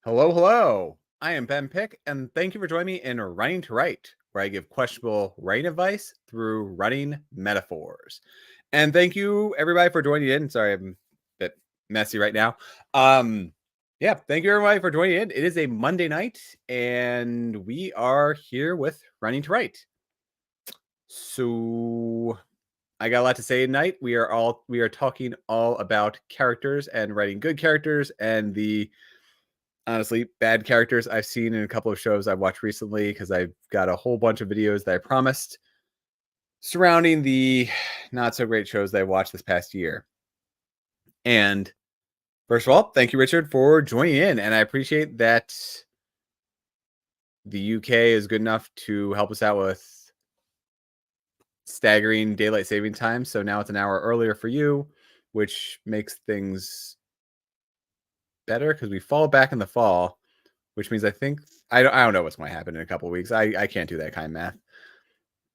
Hello, hello. I am Ben Pick, and thank you for joining me in Running to Write, where I give questionable writing advice through running metaphors. And thank you, everybody, for joining in. Sorry, I'm a bit messy right now. Yeah, thank you, everybody, for joining in. It is a Monday night, and we are here with Running to Write. So I got a lot to say tonight. We are talking all about characters and writing good characters and the honestly bad characters I've seen in a couple of shows I've watched recently, because I've got a whole bunch of videos that I promised surrounding the not so great shows that I watched this past year. And first of all, thank you, Richard, for joining in. And I appreciate that the UK is good enough to help us out with staggering daylight saving time. So now it's an hour earlier for you, which makes things better because we fall back in the fall, which means I don't know what's going to happen in a couple of weeks. I can't do that kind of math.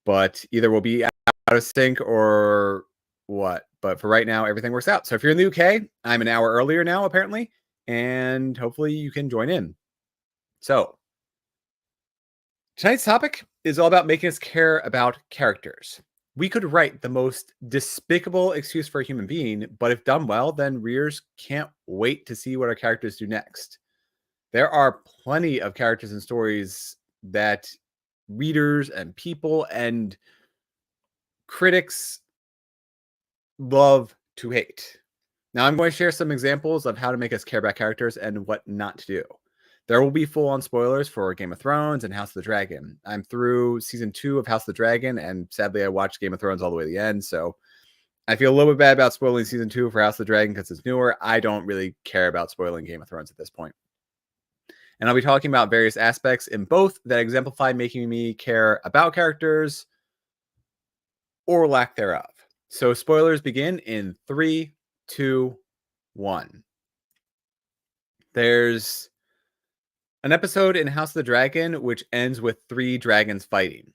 But either we'll be out of sync or what. But for right now, everything works out. So if you're in the UK, I'm an hour earlier now, apparently, and hopefully you can join in. So tonight's topic is all about making us care about characters. We could write the most despicable excuse for a human being, but if done well, then readers can't wait to see what our characters do next. There are plenty of characters and stories that readers and people and critics love to hate. Now, I'm going to share some examples of how to make us care about characters and what not to do. There will be full-on spoilers for Game of Thrones and House of the Dragon. I'm through season 2 of House of the Dragon, and sadly, I watched Game of Thrones all the way to the end, so I feel a little bit bad about spoiling season 2 for House of the Dragon because it's newer. I don't really care about spoiling Game of Thrones at this point. And I'll be talking about various aspects in both that exemplify making me care about characters or lack thereof. So spoilers begin in 3, 2, 1. There's an episode in House of the Dragon which ends with 3 dragons fighting.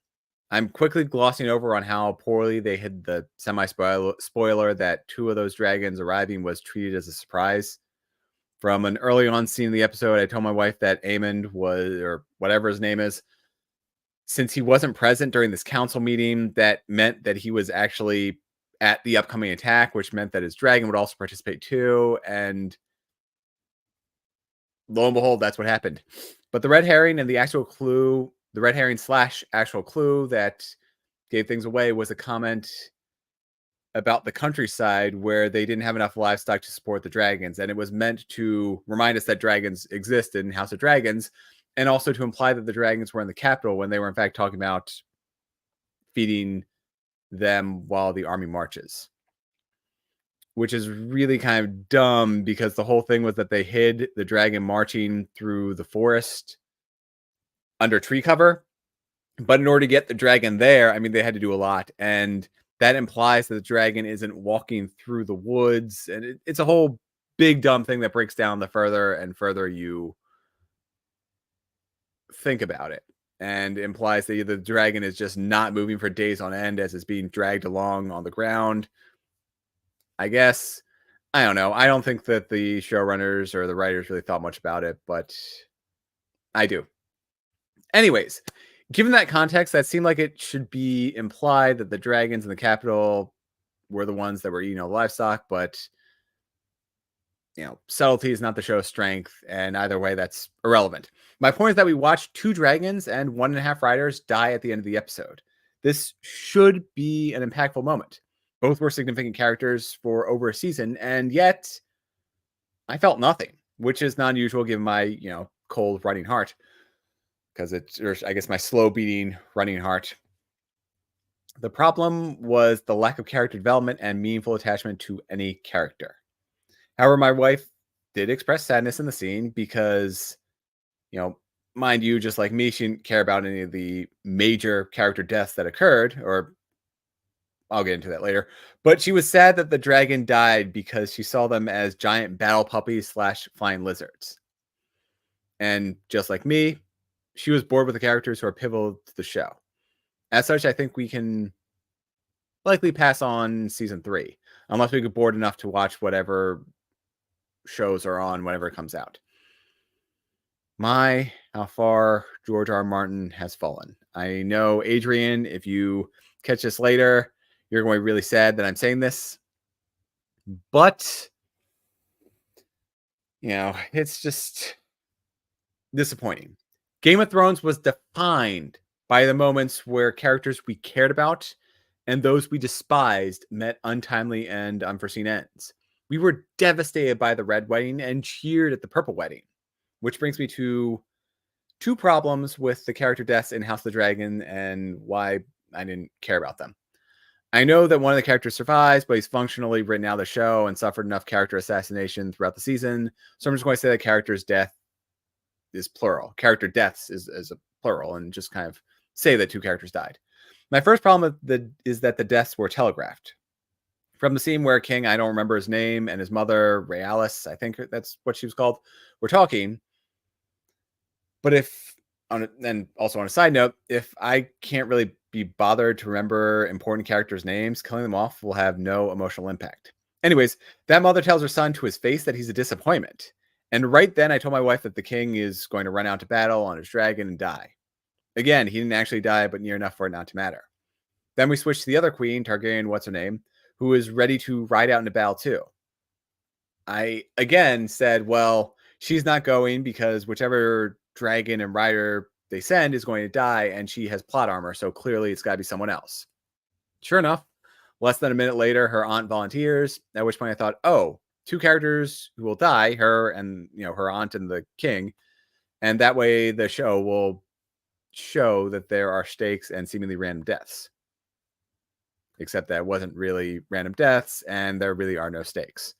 I'm quickly glossing over on how poorly they hid the semi-spoiler that 2 of those dragons arriving was treated as a surprise. From an early on scene in the episode, I told my wife that Aemond was, or whatever his name is, since he wasn't present during this council meeting, that meant that he was actually at the upcoming attack, which meant that his dragon would also participate too. And lo and behold, that's what happened. But the red herring and the actual clue, the red herring / actual clue that gave things away was a comment about the countryside where they didn't have enough livestock to support the dragons. And it was meant to remind us that dragons exist in House of Dragons, and also to imply that the dragons were in the capital when they were in fact talking about feeding them while the army marches, which is really kind of dumb because the whole thing was that they hid the dragon marching through the forest under tree cover. But in order to get the dragon there, I mean, they had to do a lot. And that implies that the dragon isn't walking through the woods. And it's a whole big dumb thing that breaks down the further and further you think about it, and implies that the dragon is just not moving for days on end as it's being dragged along on the ground. I guess, I don't know. I don't think that the showrunners or the writers really thought much about it, but I do. Anyways, given that context, that seemed like it should be implied that the dragons in the capital were the ones that were eating all the livestock, but subtlety is not the show's strength, and either way, that's irrelevant. My point is that we watched 2 dragons and 1.5 riders die at the end of the episode. This should be an impactful moment. Both were significant characters for over a season, and yet I felt nothing, which is not unusual given my, cold running heart, because or I guess my slow beating running heart. The problem was the lack of character development and meaningful attachment to any character. However, my wife did express sadness in the scene because, mind you, just like me, she didn't care about any of the major character deaths that occurred, or I'll get into that later. But she was sad that the dragon died because she saw them as giant battle puppies / flying lizards. And just like me, she was bored with the characters who are pivotal to the show. As such, I think we can likely pass on season 3, unless we get bored enough to watch whatever shows are on whenever it comes out. My, how far George R. R. Martin has fallen. I know, Adrian, if you catch this later, you're going to be really sad that I'm saying this. But, it's just disappointing. Game of Thrones was defined by the moments where characters we cared about and those we despised met untimely and unforeseen ends. We were devastated by the Red Wedding and cheered at the Purple Wedding, which brings me to two problems with the character deaths in House of the Dragon and why I didn't care about them. I know that one of the characters survives, but he's functionally written out of the show and suffered enough character assassination throughout the season. So I'm just going to say the character's death is plural. Character deaths is a plural, and just kind of say that two characters died. My first problem is that the deaths were telegraphed. From the scene where King, I don't remember his name, and his mother, Realis, I think that's what she was called, were talking. But and also on a side note, if I can't really be bothered to remember important characters' names, killing them off will have no emotional impact. Anyways, that mother tells her son to his face that he's a disappointment. And right then I told my wife that the king is going to run out to battle on his dragon and die. Again, he didn't actually die, but near enough for it not to matter. Then we switch to the other queen, Targaryen, what's her name, who is ready to ride out into battle too. I again said, well, she's not going because whichever dragon and rider they send is going to die, and she has plot armor, so clearly it's got to be someone else. Sure enough, less than a minute later, her aunt volunteers, at which point I thought, oh, two characters who will die, her and her aunt and the king, and that way the show will show that there are stakes and seemingly random deaths. Except that it wasn't really random deaths, and there really are no stakes.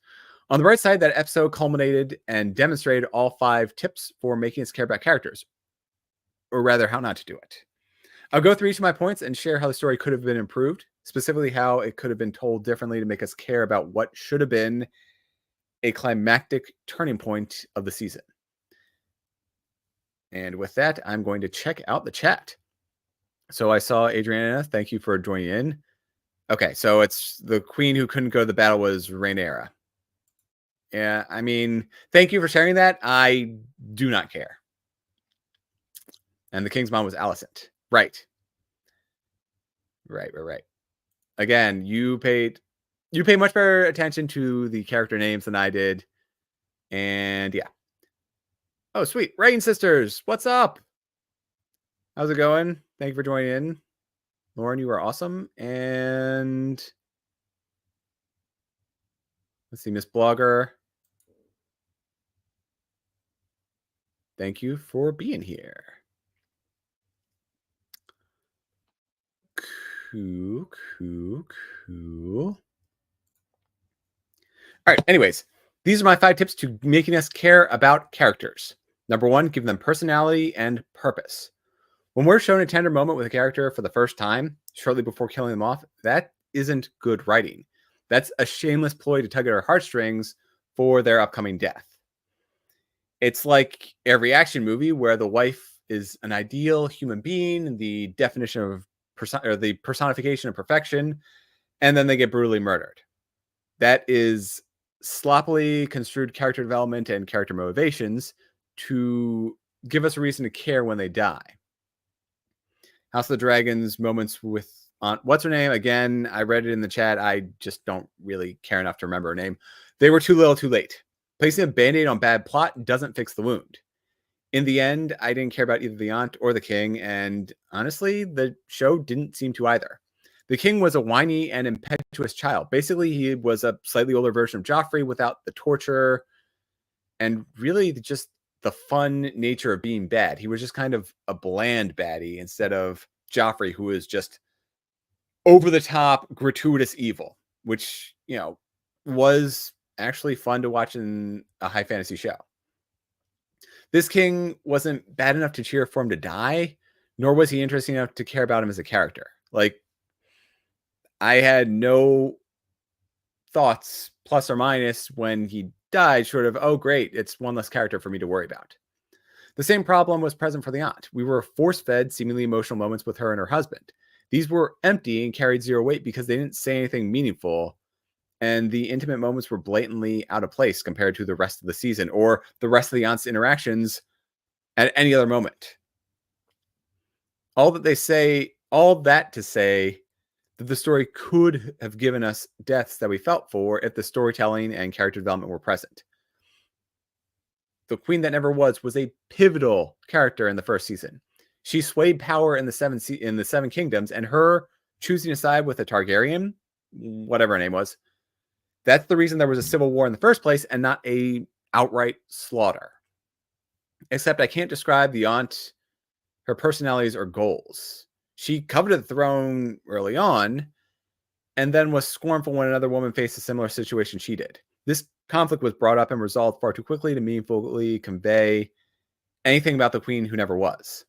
On the right side, that episode culminated and demonstrated all 5 tips for making us care about characters, or rather, how not to do it. I'll go through each of my points and share how the story could have been improved, specifically how it could have been told differently to make us care about what should have been a climactic turning point of the season. And with that, I'm going to check out the chat. So I saw Adriana. Thank you for joining in. Okay, so it's the queen who couldn't go to the battle was Rhaenyra. Yeah, I mean, thank you for sharing that. I do not care. And the king's mom was Alicent. Right. Again, you paid much better attention to the character names than I did. And yeah. Oh, sweet. Rain Sisters, what's up? How's it going? Thank you for joining in. Lauren, you are awesome. And let's see, Miss Blogger. Thank you for being here. Cool. All right, anyways, these are my 5 tips to making us care about characters. Number 1, give them personality and purpose. When we're shown a tender moment with a character for the first time, shortly before killing them off, that isn't good writing. That's a shameless ploy to tug at our heartstrings for their upcoming death. It's like every action movie where the wife is an ideal human being, the definition of the personification of perfection, and then they get brutally murdered. That is sloppily construed character development and character motivations to give us a reason to care when they die. House of the Dragons moments with Aunt what's her name? Again, I read it in the chat. I just don't really care enough to remember her name. They were too little too late. Placing a band-aid on bad plot doesn't fix the wound. In the end, I didn't care about either the aunt or the king, and honestly, the show didn't seem to either. The king was a whiny and impetuous child. Basically, he was a slightly older version of Joffrey without the torture and really just the fun nature of being bad. He was just kind of a bland baddie instead of Joffrey, who is just over the top, gratuitous evil, which, was actually fun to watch in a high fantasy show. This king wasn't bad enough to cheer for him to die, nor was he interesting enough to care about him as a character. Like, I had no thoughts, plus or minus, when he died, short of, oh, great, it's one less character for me to worry about. The same problem was present for the aunt. We were force-fed seemingly emotional moments with her and her husband. These were empty and carried 0 weight because they didn't say anything meaningful, and the intimate moments were blatantly out of place compared to the rest of the season or the rest of the aunt's interactions at any other moment. All that to say that the story could have given us deaths that we felt for if the storytelling and character development were present. The Queen That Never Was a pivotal character in the first season. She swayed power in the Seven Kingdoms, and her choosing to side with a Targaryen, whatever her name was, that's the reason there was a civil war in the first place and not a outright slaughter. Except I can't describe the aunt, her personalities, or goals. She coveted the throne early on and then was scornful when another woman faced a similar situation she did. This conflict was brought up and resolved far too quickly to meaningfully convey anything about the queen who never was.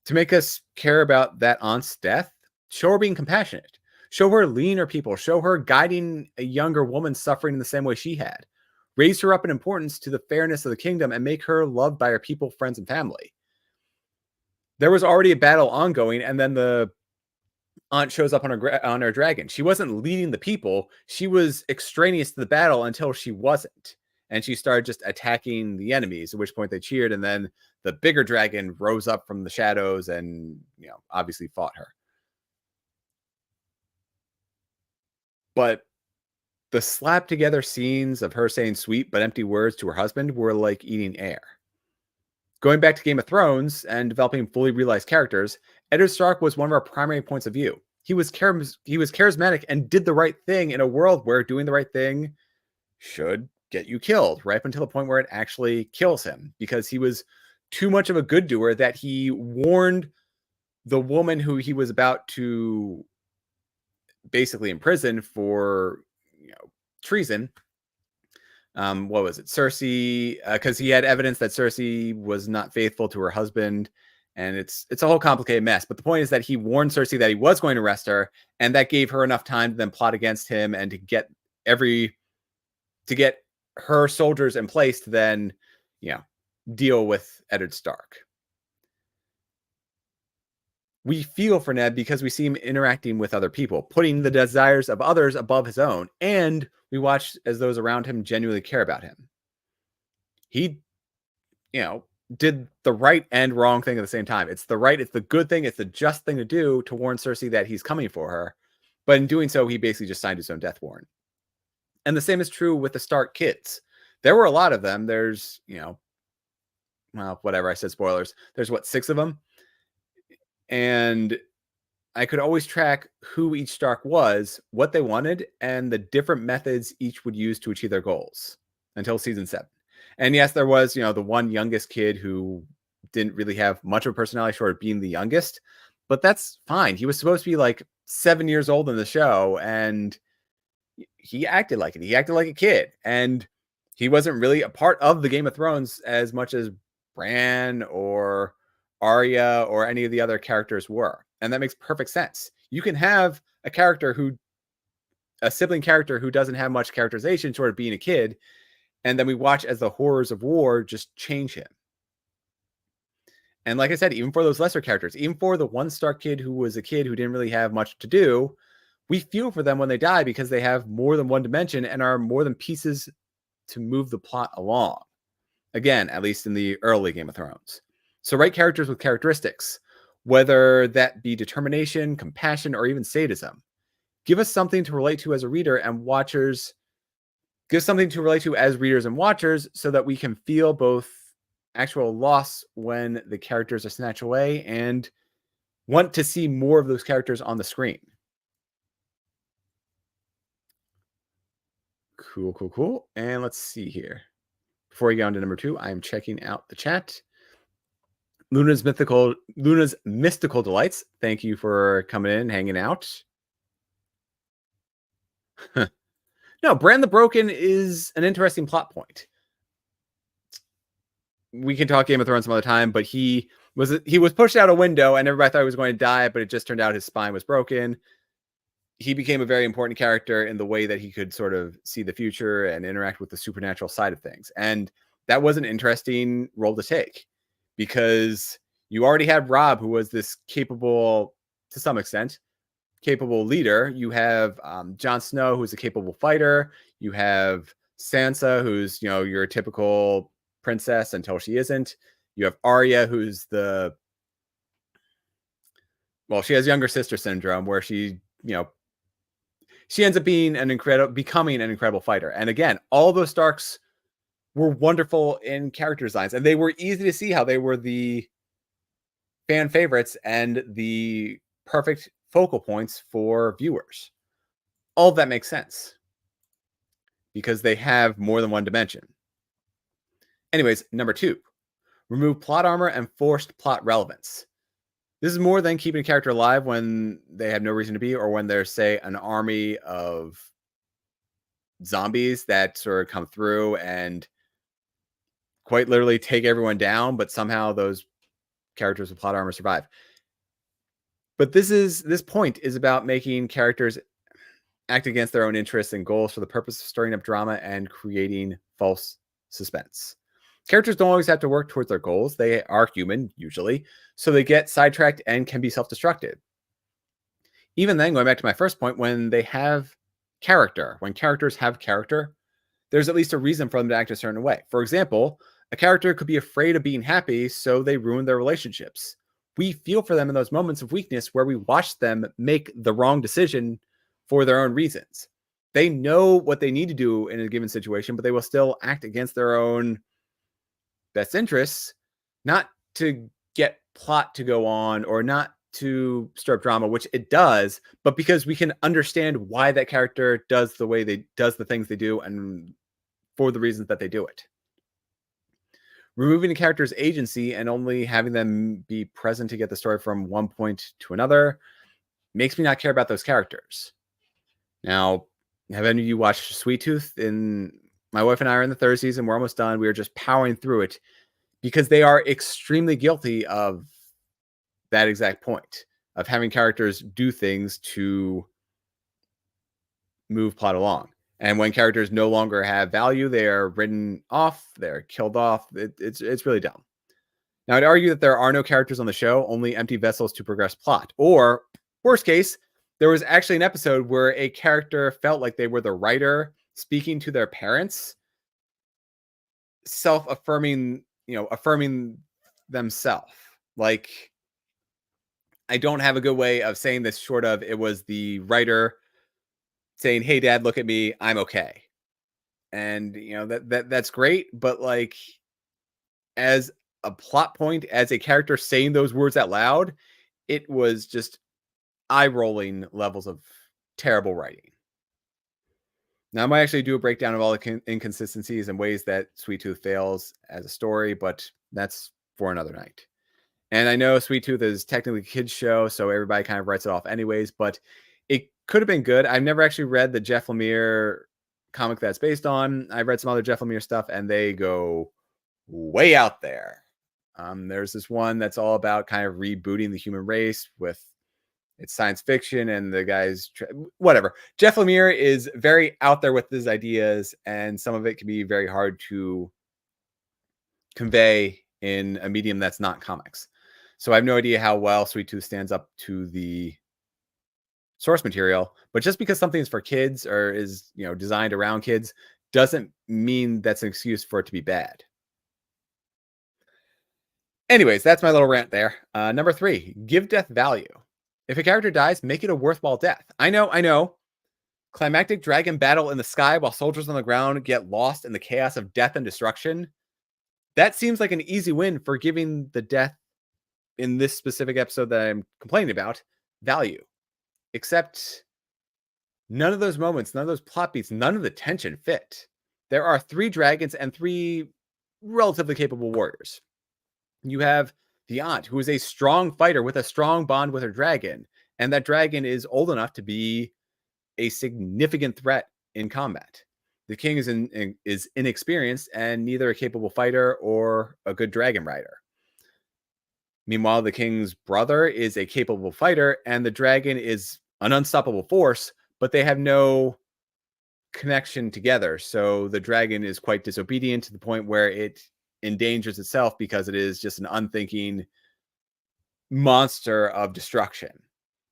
To make us care about that aunt's death, show her being compassionate. Show her leading her people. Show her guiding a younger woman suffering in the same way she had. Raise her up in importance to the fairness of the kingdom and make her loved by her people, friends, and family. There was already a battle ongoing, and then the aunt shows up on her dragon. She wasn't leading the people. She was extraneous to the battle until she wasn't. And she started just attacking the enemies, at which point they cheered. And then the bigger dragon rose up from the shadows and, obviously fought her. But the slap together scenes of her saying sweet but empty words to her husband were like eating air. Going back to Game of Thrones and developing fully realized characters, Eddard Stark was one of our primary points of view. He was charismatic and did the right thing in a world where doing the right thing should get you killed, right up until the point where it actually kills him, because he was too much of a good doer that he warned the woman who he was about to basically imprison for treason. What was it? Cersei, because he had evidence that Cersei was not faithful to her husband, and it's a whole complicated mess. But the point is that he warned Cersei that he was going to arrest her, and that gave her enough time to then plot against him and to get her soldiers in place to then, deal with Eddard Stark. We feel for Ned because we see him interacting with other people, putting the desires of others above his own, and we watch as those around him genuinely care about him. He, did the right and wrong thing at the same time. It's the good thing, it's the just thing to do to warn Cersei that he's coming for her. But in doing so, he basically just signed his own death warrant. And the same is true with the Stark kids. There were a lot of them. There's, well, whatever, I said spoilers. There's 6 of them? And I could always track who each Stark was, what they wanted, and the different methods each would use to achieve their goals until season 7. And yes, there was, the one youngest kid who didn't really have much of a personality short of being the youngest, but that's fine. He was supposed to be like 7 years old in the show, and he acted like it. He acted like a kid, and he wasn't really a part of the Game of Thrones as much as Bran or Arya or any of the other characters were. And that makes perfect sense. You can have a sibling character who doesn't have much characterization, sort of being a kid, and then we watch as the horrors of war just change him. And like I said, even for those lesser characters, even for the one Stark kid who was a kid who didn't really have much to do, we feel for them when they die because they have more than one dimension and are more than pieces to move the plot along. Again, at least in the early Game of Thrones. So write characters with characteristics, whether that be determination, compassion, or even sadism. Give us something to relate to as a reader and watchers. Give something to relate to as readers and watchers so that we can feel both actual loss when the characters are snatched away and want to see more of those characters on the screen. Cool. And let's see here. Before we go on to number 2, I am checking out the chat. Luna's Mystical Delights. Thank you for coming in, hanging out. No, Bran the Broken is an interesting plot point. We can talk Game of Thrones some other time, but he was pushed out a window and everybody thought he was going to die, but it just turned out his spine was broken. He became a very important character in the way that he could sort of see the future and interact with the supernatural side of things. And that was an interesting role to take because you already had Robb, who was this capable, to some extent, capable leader. You have Jon Snow, who's a capable fighter. You have Sansa, who's, your typical princess until she isn't. You have Arya, who's she has younger sister syndrome, where she ends up becoming an incredible fighter. And again, all those Starks were wonderful in character designs, and they were easy to see how they were the fan favorites and the perfect focal points for viewers. All of that makes sense because they have more than one dimension. Anyways, number 2, remove plot armor and forced plot relevance. This is more than keeping a character alive when they have no reason to be, or when there's, say, an army of zombies that sort of come through and quite literally take everyone down, but somehow those characters with plot armor survive. But this point is about making characters act against their own interests and goals for the purpose of stirring up drama and creating false suspense. Characters don't always have to work towards their goals. They are human, usually, so they get sidetracked and can be self-destructive. Even then, going back to my first point, when characters have character, there's at least a reason for them to act a certain way. For example, a character could be afraid of being happy, so they ruin their relationships. We feel for them in those moments of weakness where we watch them make the wrong decision for their own reasons. They know what they need to do in a given situation, but they will still act against their own best interests, not to get plot to go on or not to stir up drama, which it does, but because we can understand why that character does the things they do and for the reasons that they do it. Removing a character's agency and only having them be present to get the story from one point to another makes me not care about those characters. Now, have any of you watched Sweet Tooth? My wife and I are in the 3rd season. We're almost done. We are just powering through it because they are extremely guilty of that exact point of having characters do things to move plot along. And when characters no longer have value, they are written off, they're killed off. It's really dumb. Now, I'd argue that there are no characters on the show, only empty vessels to progress plot. Or, worst case, there was actually an episode where a character felt like they were the writer speaking to their parents, affirming themselves. Like, I don't have a good way of saying this short of it was the writer saying, "Hey, Dad, look at me. I'm okay." And that's great, but like as a plot point, as a character saying those words out loud, it was just eye-rolling levels of terrible writing. Now, I might actually do a breakdown of all the inconsistencies and ways that Sweet Tooth fails as a story, but that's for another night. And I know Sweet Tooth is technically a kid's show, so everybody kind of writes it off anyways, but it could have been good. I've never actually read the Jeff Lemire comic that's based on. I've read some other Jeff Lemire stuff, and they go way out there. There's this one that's all about kind of rebooting the human race with it's science fiction, and the guy's whatever. Jeff Lemire is very out there with his ideas, and some of it can be very hard to convey in a medium that's not comics. So I have no idea how well Sweet Tooth stands up to the source material, but just because something is for kids or is designed around kids doesn't mean that's an excuse for it to be bad. Anyways, that's my little rant there. Number 3, give death value. If a character dies, make it a worthwhile death. I know. Climactic dragon battle in the sky while soldiers on the ground get lost in the chaos of death and destruction. That seems like an easy win for giving the death in this specific episode that I'm complaining about value. Except none of those moments, none of those plot beats, none of the tension fit. There are 3 dragons and 3 relatively capable warriors. You have the aunt, who is a strong fighter with a strong bond with her dragon, and that dragon is old enough to be a significant threat in combat. The king is inexperienced and neither a capable fighter or a good dragon rider. Meanwhile, the king's brother is a capable fighter, and the dragon is an unstoppable force, but they have no connection together. So the dragon is quite disobedient to the point where it endangers itself because it is just an unthinking monster of destruction.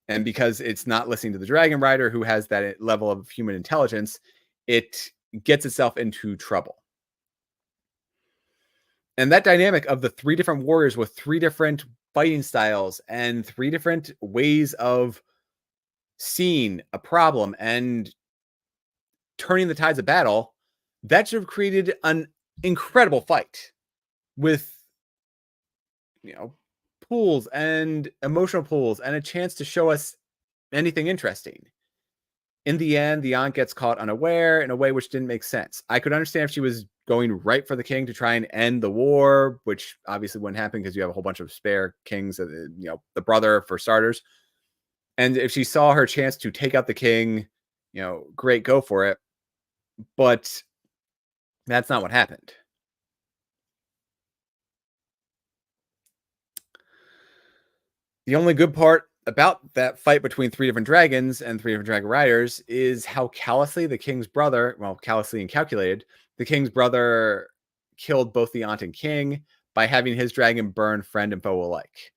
And because it's not listening to the dragon rider, who has that level of human intelligence, it gets itself into trouble. And that dynamic of the three different warriors with three different fighting styles and three different ways of seeing a problem and turning the tides of battle, that should have created an incredible fight with, you know, pools and emotional pools and a chance to show us anything interesting. In the end, the aunt gets caught unaware in a way which didn't make sense. I could understand if she was going right for the king to try and end the war, which obviously wouldn't happen because you have a whole bunch of spare kings, the brother for starters. And if she saw her chance to take out the king, great, go for it. But that's not what happened. The only good part about that fight between three different dragons and three different dragon riders is how callously the king's brother, callously and calculated, the king's brother killed both the aunt and king by having his dragon burn friend and foe alike.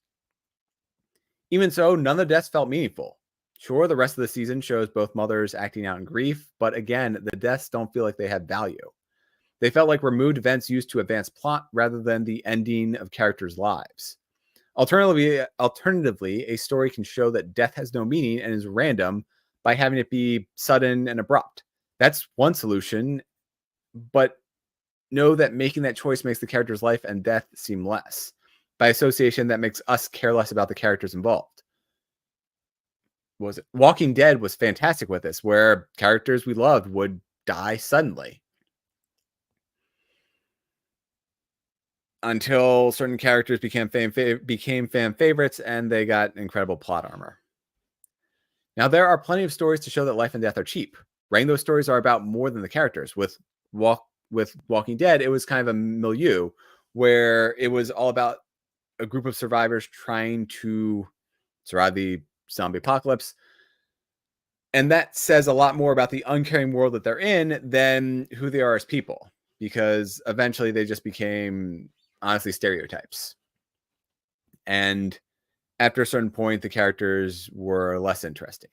Even so, none of the deaths felt meaningful. Sure, the rest of the season shows both mothers acting out in grief, but again, the deaths don't feel like they had value. They felt like removed events used to advance plot rather than the ending of characters' lives. Alternatively, a story can show that death has no meaning and is random by having it be sudden and abrupt. That's one solution, but know that making that choice makes the character's life and death seem less. By association, that makes us care less about the characters involved. Walking Dead was fantastic with this, where characters we loved would die suddenly. Until certain characters became fan favorites and they got incredible plot armor. Now, there are plenty of stories to show that life and death are cheap. Writing those stories are about more than the characters. With Walking Dead, it was kind of a milieu where it was all about a group of survivors trying to survive the zombie apocalypse. And that says a lot more about the uncaring world that they're in than who they are as people, because eventually they just became, honestly, stereotypes. And after a certain point, the characters were less interesting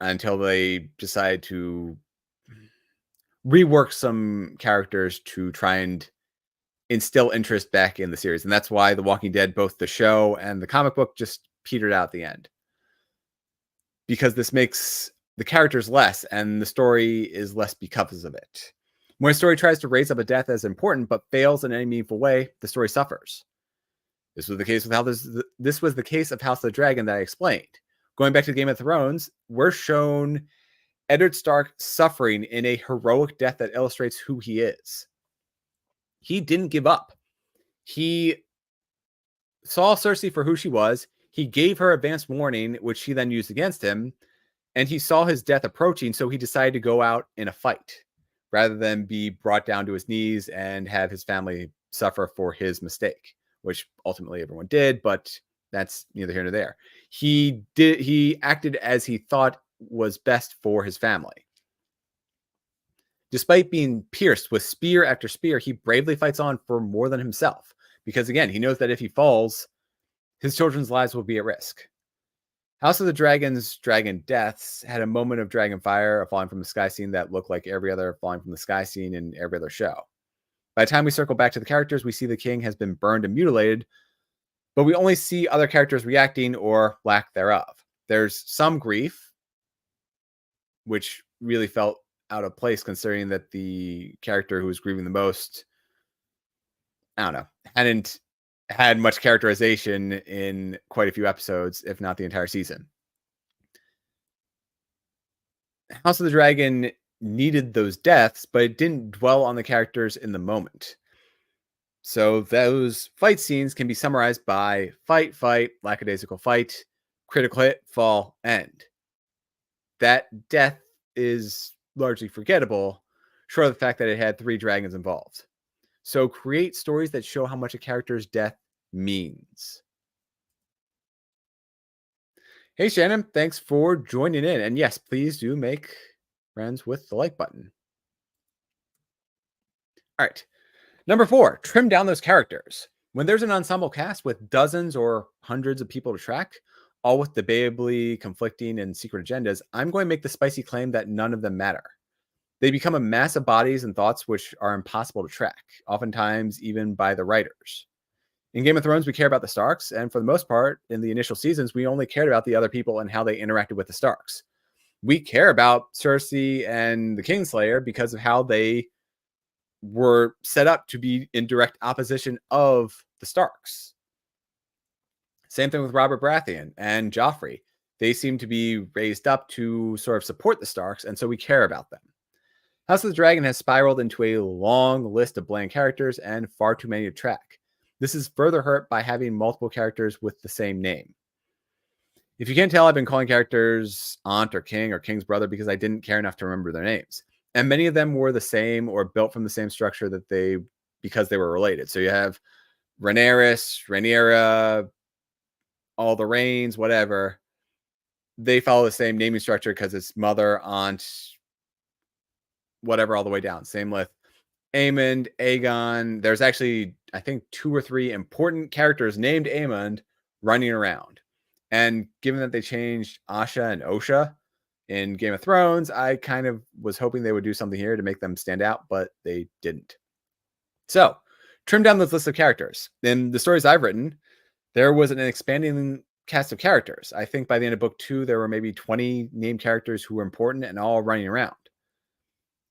until they decided to rework some characters to try and instill interest back in the series. And that's why The Walking Dead, both the show and the comic book, just petered out at the end. Because this makes the characters less and the story is less because of it. When a story tries to raise up a death as important but fails in any meaningful way, the story suffers. This was the case with this was the case of House of the Dragon that I explained. Going back to Game of Thrones, we're shown Eddard Stark suffering in a heroic death that illustrates who he is. He didn't give up. He saw Cersei for who she was. He gave her advance warning, which she then used against him. And he saw his death approaching, so he decided to go out in a fight rather than be brought down to his knees and have his family suffer for his mistake, which ultimately everyone did, but that's neither here nor there. He acted as he thought was best for his family. Despite being pierced with spear after spear, he bravely fights on for more than himself, because again, he knows that if he falls, his children's lives will be at risk. House of the Dragon's dragon deaths had a moment of dragon fire, a falling from the sky scene that looked like every other falling from the sky scene in every other show. By the time we circle back to the characters, we see the king has been burned and mutilated, but we only see other characters reacting or lack thereof. There's some grief, which really felt out of place considering that the character who was grieving the most, I don't know, hadn't had much characterization in quite a few episodes, if not the entire season. House of the Dragon needed those deaths, but it didn't dwell on the characters in the moment. So those fight scenes can be summarized by fight, lackadaisical fight, critical hit, fall, end. That death is largely forgettable, short of the fact that it had three dragons involved. So create stories that show how much a character's death means. Hey, Shannon, thanks for joining in. And yes, please do make friends with the like button. All right. Number 4, trim down those characters. When there's an ensemble cast with dozens or hundreds of people to track, all with debatably conflicting and secret agendas, I'm going to make the spicy claim that none of them matter. They become a mass of bodies and thoughts which are impossible to track, oftentimes even by the writers. In Game of Thrones, we care about the Starks, and for the most part, in the initial seasons, we only cared about the other people and how they interacted with the Starks. We care about Cersei and the Kingslayer because of how they were set up to be in direct opposition of the Starks. Same thing with Robert Baratheon and Joffrey. They seem to be raised up to sort of support the Starks, and so we care about them. House of the Dragon has spiraled into a long list of bland characters and far too many to track. This is further hurt by having multiple characters with the same name. If you can't tell, I've been calling characters Aunt or King or King's brother because I didn't care enough to remember their names. And many of them were the same or built from the same structure because they were related. So you have Rhaenyra, Rhaenyra, all the Rains, whatever. They follow the same naming structure because it's mother, aunt, whatever, all the way down. Same with Aemond, Aegon. There's actually, I think, 2 or 3 important characters named Aemond running around. And given that they changed Asha and Osha in Game of Thrones, I kind of was hoping they would do something here to make them stand out, but they didn't. So, trim down those lists of characters. In the stories I've written, there was an expanding cast of characters. I think by the end of book 2, there were maybe 20 named characters who were important and all running around.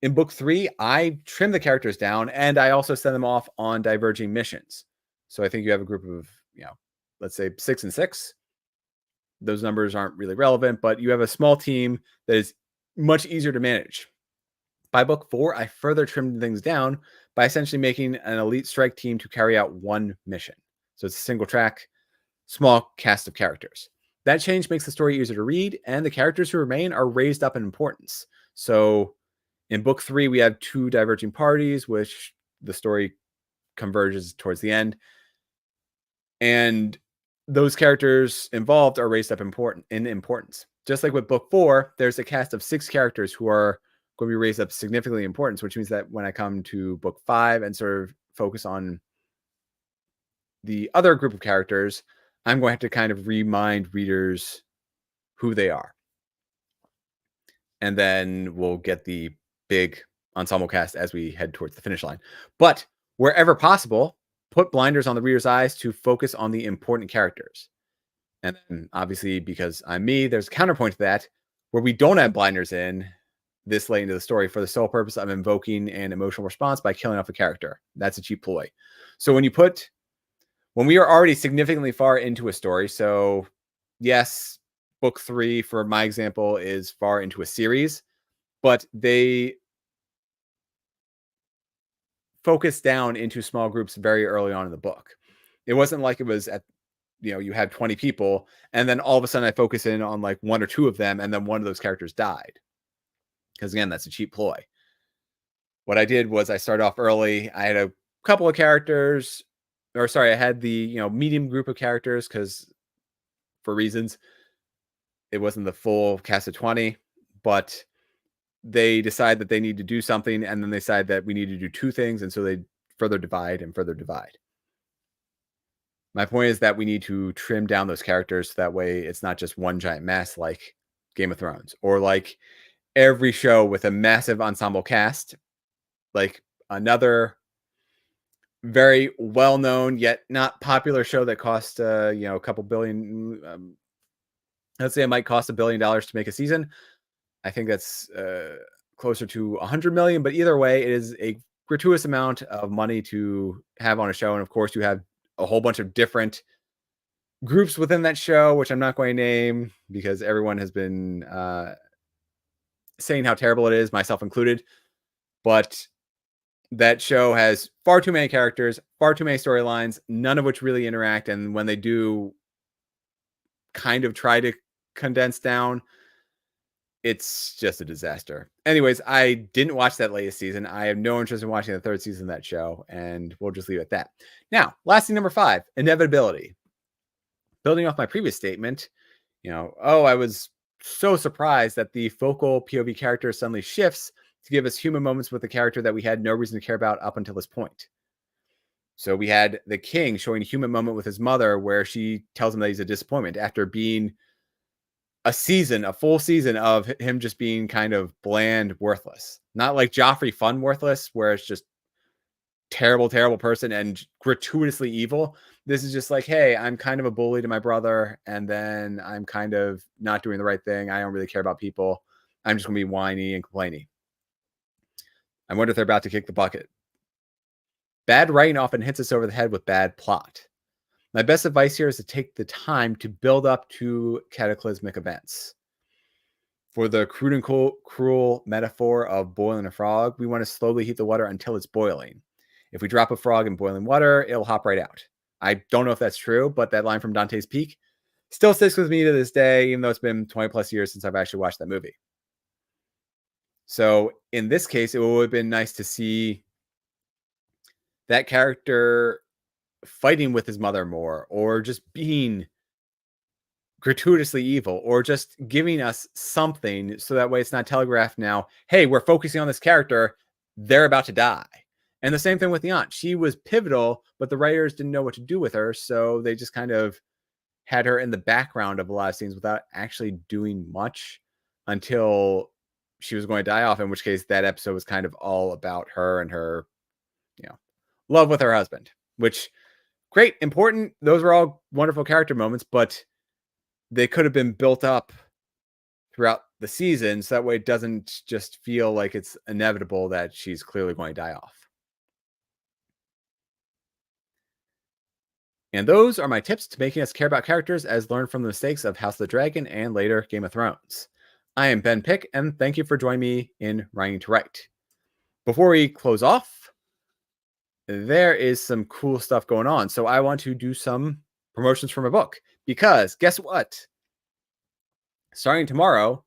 In book 3, I trimmed the characters down and I also send them off on diverging missions. So I think you have a group of, let's say 6 and 6. Those numbers aren't really relevant, but you have a small team that is much easier to manage. By book 4, I further trimmed things down by essentially making an elite strike team to carry out one mission. So it's a single track, small cast of characters. That change makes the story easier to read, and the characters who remain are raised up in importance. So in book 3, we have 2 diverging parties, which the story converges towards the end. And those characters involved are raised up in importance. Just like with book 4, there's a cast of 6 characters who are going to be raised up significantly in importance, which means that when I come to book 5 and sort of focus on the other group of characters, I'm going to have to kind of remind readers who they are. And then we'll get the big ensemble cast as we head towards the finish line. But wherever possible, put blinders on the reader's eyes to focus on the important characters. And then obviously, because I'm me, there's a counterpoint to that where we don't have blinders in this late into the story for the sole purpose of invoking an emotional response by killing off a character. That's a cheap ploy. So when we are already significantly far into a story, so yes, book 3, for my example, is far into a series, but they focus down into small groups very early on in the book. It wasn't like it was you had 20 people, and then all of a sudden I focus in on like 1 or 2 of them, and then one of those characters died. Because again, that's a cheap ploy. What I did was I started off early. I had a couple of characters, I had the medium group of characters because for reasons it wasn't the full cast of 20, but they decide that they need to do something, and then they decide that we need to do 2 things, and so they further divide and further divide. My point is that we need to trim down those characters so that way it's not just one giant mess like Game of Thrones or like every show with a massive ensemble cast, like another very well-known yet not popular show that cost a couple billion. Let's say it might cost $1 billion to make a season. I think that's closer to 100 million, but either way, it is a gratuitous amount of money to have on a show. And of course, you have a whole bunch of different groups within that show, which I'm not going to name because everyone has been saying how terrible it is, myself included. But that show has far too many characters, far too many storylines, none of which really interact. And when they do kind of try to condense down, it's just a disaster. Anyways, I didn't watch that latest season. I have no interest in watching the 3rd season of that show, and we'll just leave it at that. Now, last thing, number 5, inevitability. Building off my previous statement, I was so surprised that the focal POV character suddenly shifts to give us human moments with a character that we had no reason to care about up until this point. So we had the king showing a human moment with his mother where she tells him that he's a disappointment after being a full season of him just being kind of bland, worthless. Not like Joffrey fun worthless, where it's just terrible, terrible person and gratuitously evil. This is just like, hey, I'm kind of a bully to my brother, and then I'm kind of not doing the right thing. I don't really care about people. I'm just gonna be whiny and complainy. I wonder if they're about to kick the bucket. Bad writing often hits us over the head with bad plot. My best advice here is to take the time to build up to cataclysmic events. For the crude and cruel metaphor of boiling a frog, we want to slowly heat the water until it's boiling. If we drop a frog in boiling water, it'll hop right out. I don't know if that's true, but that line from Dante's Peak still sticks with me to this day, even though it's been 20 plus years since I've actually watched that movie. So in this case, it would have been nice to see that character fighting with his mother more, or just being gratuitously evil, or just giving us something so that way it's not telegraphed now, hey, we're focusing on this character, they're about to die. And the same thing with the aunt. She was pivotal, but the writers didn't know what to do with her, so they just kind of had her in the background of a lot of scenes without actually doing much until she was going to die off, in which case that episode was kind of all about her and her, you know, love with her husband, which great, important. Those were all wonderful character moments, but they could have been built up throughout the season, so that way it doesn't just feel like it's inevitable that she's clearly going to die off. And those are my tips to making us care about characters as learned from the mistakes of House of the Dragon and later Game of Thrones. I am Ben Pick, and thank you for joining me in Writing to Write. Before we close off, there is some cool stuff going on. So I want to do some promotions for my book, because guess what? Starting tomorrow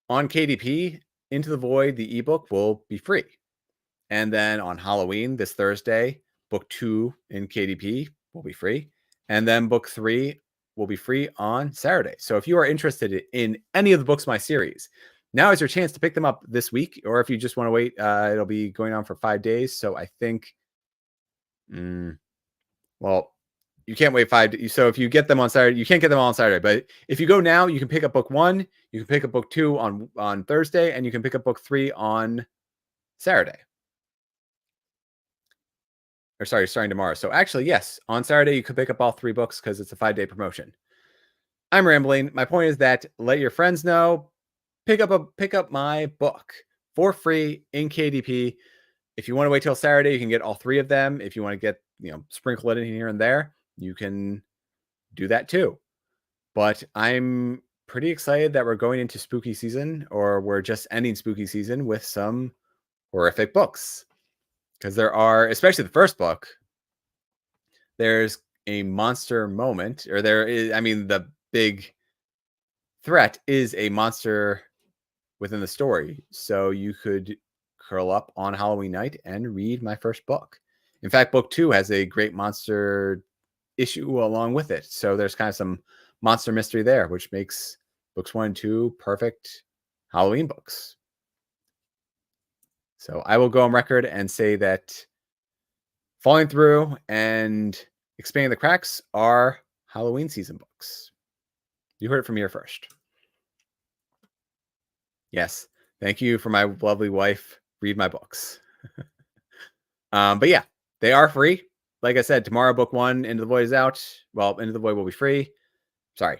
on KDP, Into the Void, the ebook will be free. And then on Halloween, this Thursday, book 2 in KDP will be free. And then book 3 will be free on Saturday. So if you are interested in any of the books in my series, now is your chance to pick them up this week. Or if you just want to wait, it'll be going on for 5 days. So I think, well, you can't wait 5 days. So if you get them on Saturday, you can't get them all on Saturday. But if you go now, you can pick up book 1, you can pick up book 2 on Thursday, and you can pick up book 3 on Saturday. Or sorry, starting tomorrow. So actually, yes, on Saturday you could pick up all 3 books because it's a 5-day promotion. I'm rambling. My point is that let your friends know. Pick up my book for free in KDP. If you want to wait till Saturday, you can get all 3 of them. If you want to get, sprinkle it in here and there, you can do that too. But I'm pretty excited that we're going into spooky season, or we're just ending spooky season with some horrific books. Because there are, especially the first book, there's a monster moment, or there is, the big threat is a monster within the story. So you could curl up on Halloween night and read my first book. In fact, book 2 has a great monster issue along with it. So there's kind of some monster mystery there, which makes books 1 and 2 perfect Halloween books. So I will go on record and say that Falling Through and Expanding the Cracks are Halloween season books. You heard it from here first. Yes. Thank you for my lovely wife. Read my books. But yeah, they are free. Like I said, tomorrow book 1, Into the Void, is out. Well, Into the Void will be free. Sorry.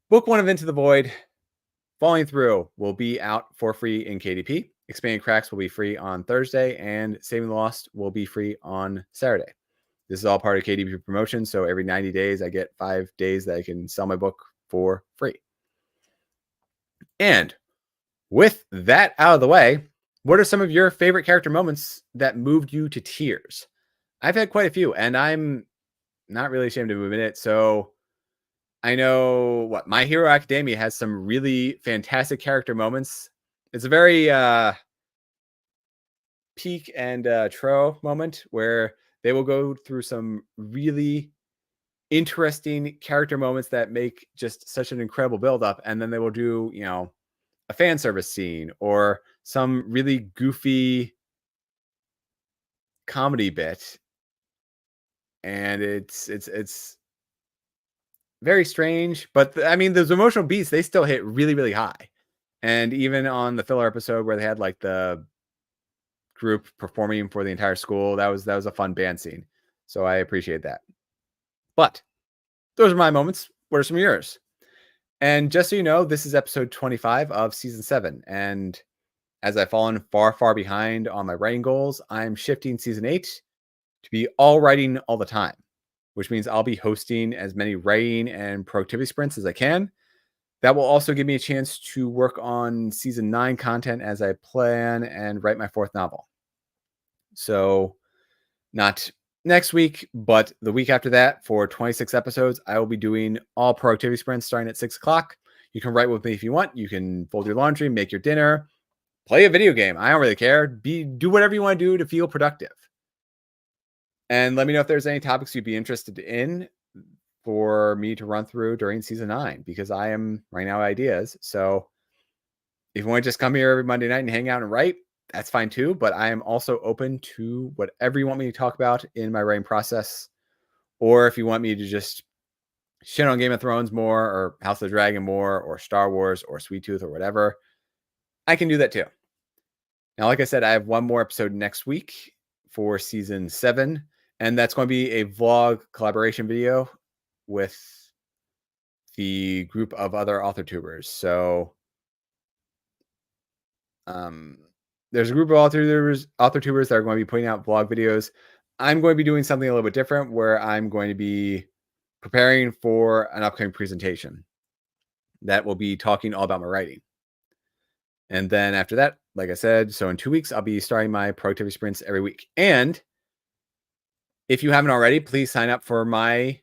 Book 1 of Into the Void, Falling Through, will be out for free in KDP. Expanding Cracks will be free on Thursday, and Saving the Lost will be free on Saturday. This is all part of KDP promotion, so every 90 days I get 5 days that I can sell my book for free. And with that out of the way, what are some of your favorite character moments that moved you to tears? I've had quite a few, and I'm not really ashamed to admit it. So I know My Hero Academia has some really fantastic character moments. It's a very Peak and Tro moment where they will go through some really interesting character moments that make just such an incredible build up, and then they will do, a fan service scene or some really goofy comedy bit, and it's very strange. But I mean, those emotional beats, they still hit really, really high. And even on the filler episode where they had like the group performing for the entire school, that was a fun band scene. So I appreciate that. But those are my moments. What are some of yours? And just so you know, this is episode 25 of season 7. And as I've fallen far, far behind on my writing goals, I'm shifting season 8 to be all writing all the time, which means I'll be hosting as many writing and productivity sprints as I can. That will also give me a chance to work on season 9 content as I plan and write my 4th novel. So, not next week, but the week after that for 26 episodes, I will be doing all productivity sprints starting at 6 o'clock. You can write with me if you want. You can fold your laundry, make your dinner, play a video game. I don't really care. Do whatever you want to do to feel productive. And let me know if there's any topics you'd be interested in for me to run through during season 9, because I am right now ideas. So if you want to just come here every Monday night and hang out and write, that's fine too. But I am also open to whatever you want me to talk about in my writing process. Or if you want me to just shit on Game of Thrones more, or House of the Dragon more, or Star Wars, or Sweet Tooth, or whatever, I can do that too. Now, like I said, I have one more episode next week for season 7, and that's going to be a vlog collaboration video with the group of other author tubers. So there's a group of author tubers that are going to be putting out vlog videos. I'm going to be doing something a little bit different, where I'm going to be preparing for an upcoming presentation that will be talking all about my writing. And then after that, like I said, so in 2 weeks, I'll be starting my productivity sprints every week. And if you haven't already, please sign up for my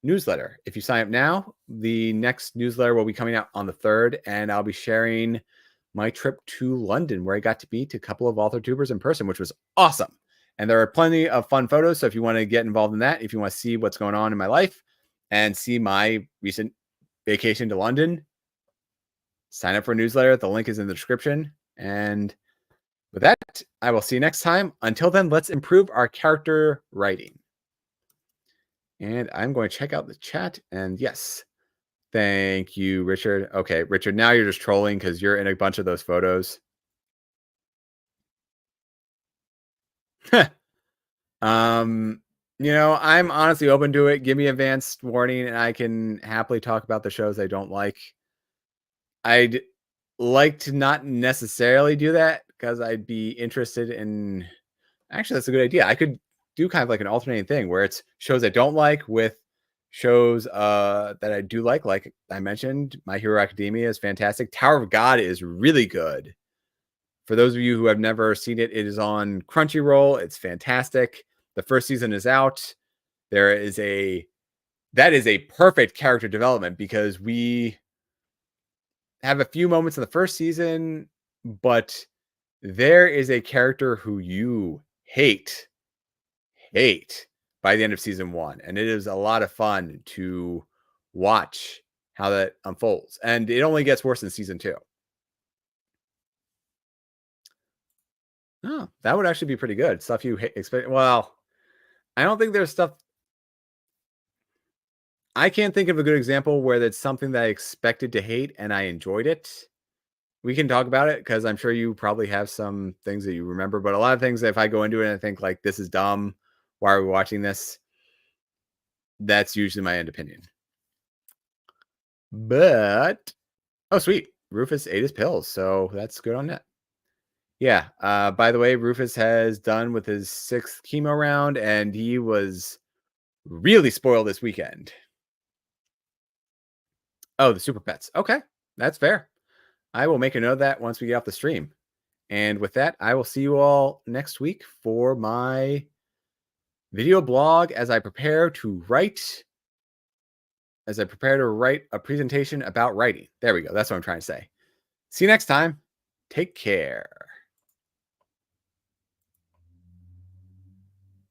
newsletter. If you sign up now, the next newsletter will be coming out on the 3rd, and I'll be sharing my trip to London, where I got to meet a couple of author tubers in person, which was awesome. And there are plenty of fun photos. So if you want to get involved in that, if you want to see what's going on in my life and see my recent vacation to London, sign up for a newsletter. The link is in the description. And with that, I will see you next time. Until then, let's improve our character writing. And I'm going to check out the chat. And yes, thank you, Richard. Okay, Richard, now you're just trolling because you're in a bunch of those photos. I'm honestly open to it. Give me advanced warning and I can happily talk about the shows I don't like. I'd like to not necessarily do that because I'd be interested in. Actually, that's a good idea. I could do kind of like an alternating thing where it's shows I don't like with shows that I do like. Like I mentioned, My Hero Academia is fantastic. Tower of God is really good. For those of you who have never seen it, it is on Crunchyroll. It's fantastic. The first season is out. That is a perfect character development, because we have a few moments in the first season, but there is a character who you hate by the end of season 1. And it is a lot of fun to watch how that unfolds. And it only gets worse in season 2. Oh, that would actually be pretty good. Stuff you expect. Well, I don't think there's stuff. I can't think of a good example where that's something that I expected to hate and I enjoyed it. We can talk about it because I'm sure you probably have some things that you remember, but a lot of things, if I go into it and I think like, this is dumb, why are we watching this? That's usually my end opinion. But, oh, sweet. Rufus ate his pills, so that's good on that. Yeah. By the way, Rufus has done with his 6th chemo round, and he was really spoiled this weekend. Oh, the super pets. Okay, that's fair. I will make a note of that once we get off the stream. And with that, I will see you all next week for my video blog as I prepare to write a presentation about writing. There we go. That's what I'm trying to say. See you next time. Take care.